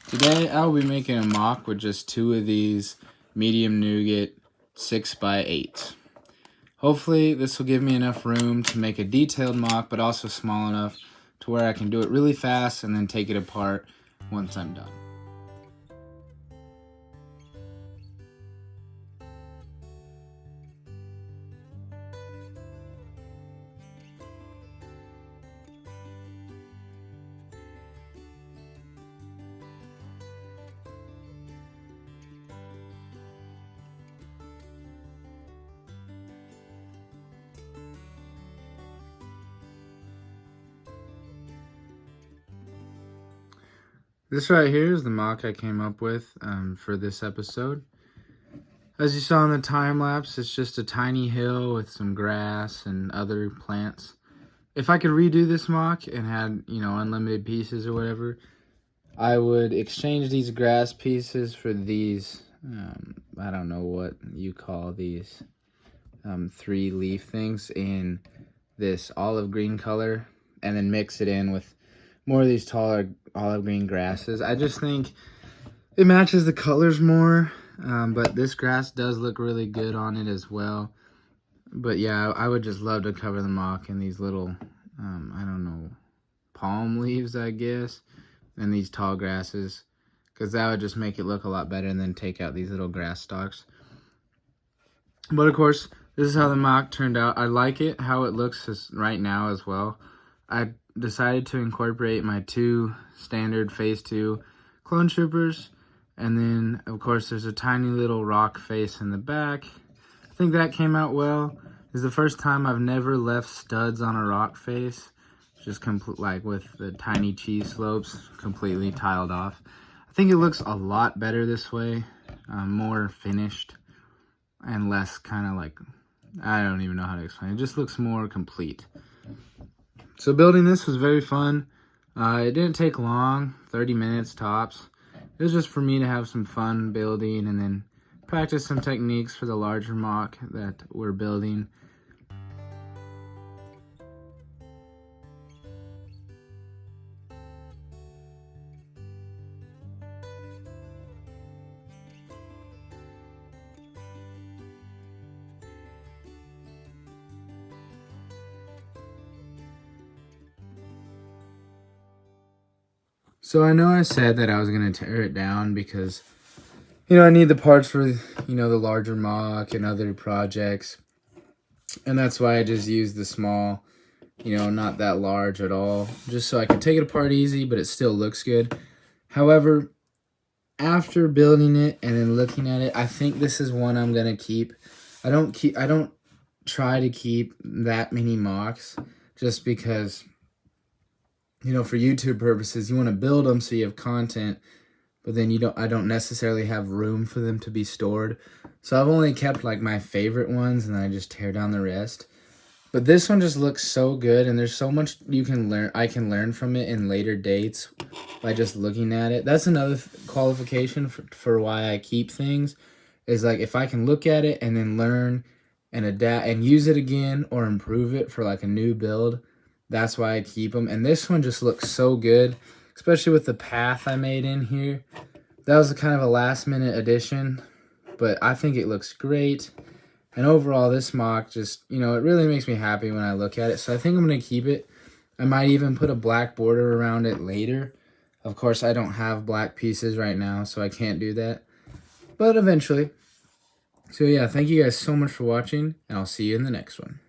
Today I'll be making a mock with just 2 of these medium nougat 6x8. Hopefully this will give me enough room to make a detailed mock, but also small enough to where I can do it really fast and then take it apart once I'm done. This right here is the mock I came up with for this episode. As you saw in the time lapse, it's just a tiny hill with some grass and other plants. If I could redo this mock and had, unlimited pieces or whatever, I would exchange these grass pieces for these, I don't know what you call these, 3 leaf things in this olive green color, and then mix it in with more of these taller olive green grasses. I just think it matches the colors more, but this grass does look really good on it as well. But yeah, I would just love to cover the mock in these little, I don't know, palm leaves, I guess, and these tall grasses, because that would just make it look a lot better, and then take out these little grass stalks. But of course, this is how the mock turned out. I like it how it looks right now as well. I decided to incorporate my 2 standard phase 2 clone troopers, and then of course there's a tiny little rock face in the back. I think that came out well. This is the first time I've never left studs on a rock face, just like with the tiny cheese slopes completely tiled off. I think it looks a lot better this way, more finished and less kind of like, I don't even know how to explain it. It just looks more complete. So building this was very fun. It didn't take long, 30 minutes tops. It was just for me to have some fun building and then practice some techniques for the larger mock that we're building. So I know I said that I was going to tear it down because, I need the parts for, the larger mock and other projects. And that's why I just used the small, not that large at all, just so I can take it apart easy, but it still looks good. However, after building it and then looking at it, I think this is one I'm going to keep. I don't try to keep that many mocks just because, for YouTube purposes, you want to build them so you have content, but then I don't necessarily have room for them to be stored. So I've only kept like my favorite ones, and then I just tear down the rest. But this one just looks so good, and there's so much I can learn from it in later dates by just looking at it. That's another qualification for why I keep things, is like if I can look at it and then learn and adapt and use it again or improve it for like a new build. That's why I keep them. And this one just looks so good, especially with the path I made in here. That was kind of a last minute addition, but I think it looks great. And overall, this mock just, it really makes me happy when I look at it. So I think I'm going to keep it. I might even put a black border around it later. Of course, I don't have black pieces right now, so I can't do that. But eventually. So yeah, thank you guys so much for watching, and I'll see you in the next one.